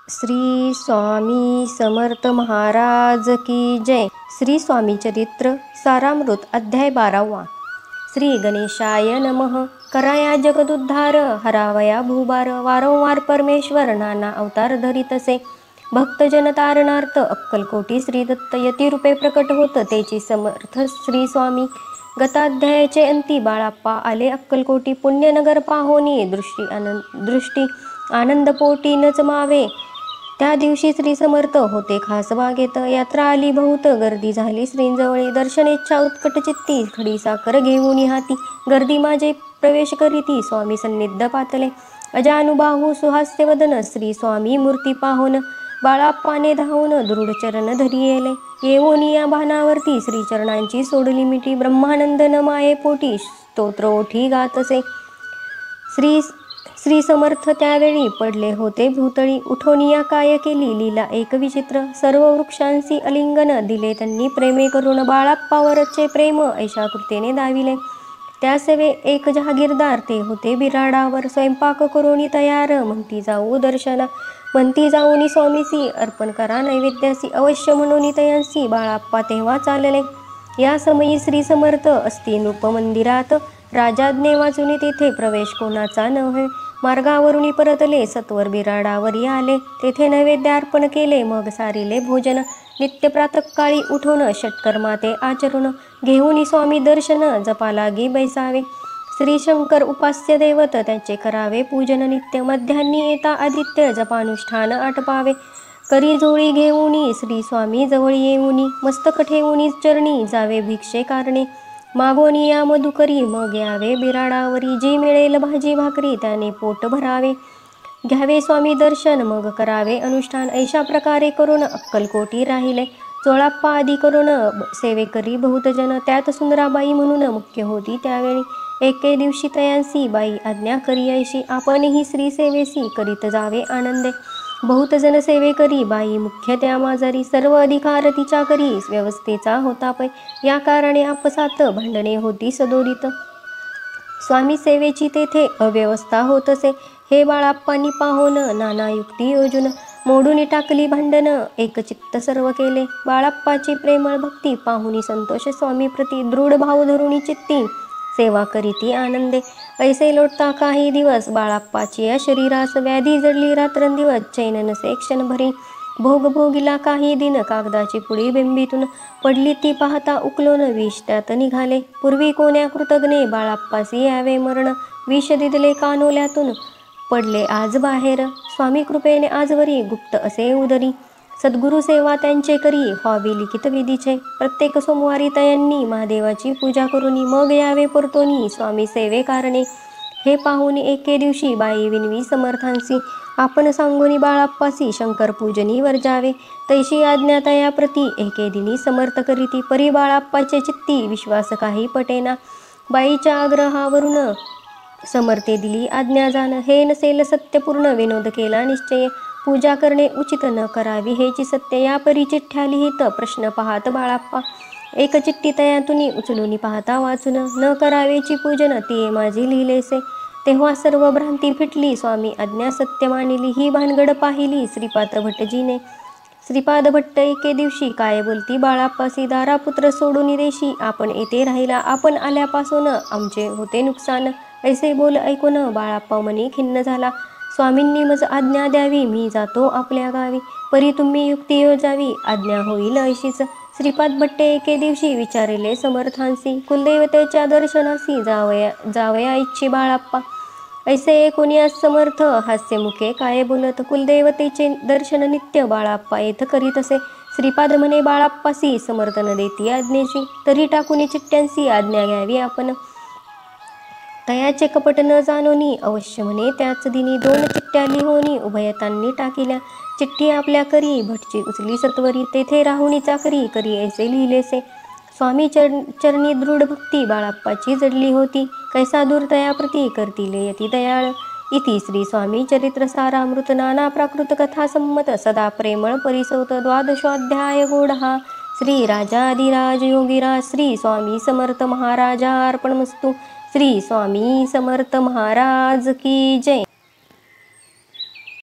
श्री स्वामी समर्थ महाराज की जय। श्री स्वामी चरित्र सारामृत अध्याय 12वा। श्री गणेशाय नमः। कराया जगदुद्धार, हरावया भूभार, वारंवार परमेश्वर नाना अवतार धरितसे। भक्तजन तारणार्थ अक्कलकोटी श्री दत्त यती रूपे प्रकट होत तेची समर्थ श्री स्वामी। गताध्यायाचे अंती बाळाप्पा आले अक्कलकोटी, पुण्यनगर पाहोनी दृष्टी आनंदपोटी नच मावे। त्या दिवशी श्री समर्थ होते खास बागेत, यात्रा आली बहुत गर्दी झाली श्रींजवळे। दर्शनेच्छा उत्कट चित्ती, खडी साखर घेऊन हाती, गर्दी माझे प्रवेश करीती स्वामी सन्निध पातले। अजानुबाहू सुहास्य वदन, श्री स्वामी मूर्ती पाहोन, बाळाप्पाने धावून दृढ चरण धरियेले। येऊन या भानावरती श्रीचरणांची सोडली मिठी, ब्रह्मानंद न माये पोटी स्तोत्र ओठी गातसे। श्री समर्थ त्यावेळी पडले होते भूतळी, उठोनिया काय केली लीला एक विचित्र। सर्व वृक्षांसी अलिंगन दिले त्यांनी प्रेमे करून, बाळाप्पावरचे प्रेम ऐशा कृतेने दाविले। त्या सेवे एक जहागीरदार ते होते बिराडावर, स्वयंपाक करोनी तयार म्हणती जाऊ दर्शना। म्हणती जाऊनी स्वामीसी अर्पण करा नैवेद्यासी, अवश्य म्हणून तयांसी बाळाप्पा तेव्हा चालले। या समयी श्री समर्थ असती नृप मंदिरात, राजाज्ञे वाचून तेथे प्रवेश कोणाचा नव्हे। मार्गावरून परतले सत्वर बिराडावरी आले, तेथे नैवेद्य अर्पण केले मग सारिले भोजन। नित्य प्रातःकाळी उठून षटकर्मा ते आचरून, घेऊन स्वामी दर्शन जपा लागी बैसावे। श्री शंकर उपास्य दैवत त्याचे करावे पूजन नित्य, मध्यान्नी येता आदित्य जपानुष्ठान आटपावे। करी जोळी घेऊनी श्री स्वामी जवळ येऊनी, मस्तक ठेवूनी चरणी जावे भिक्षे कारणे। मागोनी या मधुकरी मग यावे बिराडावरी, जी मिळेल भाजी भाकरी त्याने पोट भरावे। घ्यावे स्वामी दर्शन मग करावे अनुष्ठान, ऐशा प्रकारे करून अक्कलकोटी राहिले। जोळाप्पा आदी करून सेवेकरी बहुत जन, त्यात सुंदराबाई म्हणून मुख्य होती त्यावेळी। एके दिवशी तयांसी बाई आज्ञा करी ऐशी, आपणही श्री सेवेसी करीत जावे आनंदे। बहुत जन सेवे करी बाई मुख्य त्या माजारी, सर्व अधिकार तिच्या करी व्यवस्थेचा होता पै। या कारणे आपसात भांडणे होती सदोदित, स्वामी सेवेची तेथे अव्यवस्था होतसे। हे बाळाप्पांनी पाहोन नाना युक्ती योजून, मोडून टाकली भांडण एकचित्त सर्व केले। बाळाप्पाची प्रेमळ भक्ती पाहुनी संतोष स्वामी प्रती, दृढ भाव धरुणी चित्ती सेवा करीती आनंदे। ऐसे लोटता काही दिवस बाळाप्पाची या शरीरास, व्याधी जडली रात्रंदिवस चैन नसे क्षणभरी। भोग भोगिला काही दिन, कागदाची पुडी बिंबीतून पडली ती पाहता उकलून विष त्यात निघाले। पूर्वी कोण्या कृतज्ञे बाळाप्पासी यावे मरण, विष दिदले कानोल्यातून पडले आज बाहेर। स्वामी कृपेने आजवरी गुप्त असे उदरी, सद्गुरु सेवा त्यांचे करी व्हावी लिखित विधीचे। प्रत्येक सोमवारी तयांनी महादेवाची पूजा करूनी, मग यावे परतोनी स्वामी सेवे कारणे। हे पाहून एके दिवशी बाई विनवी समर्थांसी, आपण सांगोनी बाळाप्पासी शंकर पूजनी वर्जावे। तैशी आज्ञा तया प्रती एके दिनी समर्थ करीती, परी बाळाप्पाचे चित्ती विश्वास काही पटेना। बाईच्या आग्रहावरून समर्थे दिली आज्ञा जाण, हे नसेल सत्यपूर्ण विनोद केला निश्चय। पूजा करणे उचित न करावी हेची सत्य, या परी चिठ्ठ्या लिहित प्रश्न पाहात बाळाप्पा। एक चिठ्ठी तयातुनी उचलूनी पाहता वाचून, न करावेची पूजन ती माझी लिहिलेसे। तेव्हा सर्व भ्रांती फिटली, स्वामी आज्ञा सत्य मानिली। ही भानगड पाहिली श्रीपाद भट्टजीने। श्रीपाद भट्ट एके दिवशी काय बोलती बाळाप्पासी, दारापुत्र सोडून देशी आपण येथे राहिला, आपण आल्यापासून आमचे होते नुकसान। ऐसे बोल ऐकून बाळाप्पा मनी खिन्न झाला। स्वामींनी मज आज्ञा द्यावी, मी जातो आपल्या गावी। परी तुम्ही युक्ती योजावी, आज्ञा होईल ऐशीच। श्रीपाद भट्टे एके दिवशी विचारिले समर्थांसी, कुलदेवतेच्या दर्शनासी जावया इच्छी बाळाप्पा। ऐसे ऐकूनियास समर्थ हास्यमुखे काय बोलत, कुलदेवतेचे दर्शन नित्य बाळाप्पा येथ करीत असे। श्रीपाद म्हणे बाळाप्पासी समर्थ न देती आज्ञेची, तरी टाकुनी चिठ्ठ्यांसी आज्ञा घ्यावी आपण। तयाचे कपट न जाणोनी अवश्य म्हणे त्याच दिनी, दोन चिठ्ठ्या लिहोनी उभयतांनी टाकिल्या। चिठ्ठी आपल्या करी भटची उचली सत्वरी, तेथे राहुनी चाकरी करी ऐसे लिहिलेसे। स्वामी चरणी दृढ भक्ती बाळाप्पाची जडली होती, कैसा दूर तया प्रती करतील यती दयाळ। इति श्री स्वामी चरित्र सारामृत नाना प्राकृत कथा संमत, सदा प्रेमळ परिसोत द्वादशोऽध्याय गोडहा। श्री राजाधिराज योगीराज श्री स्वामी समर्थ महाराजा अर्पणमस्तु। श्री स्वामी समर्थ महाराज की जय।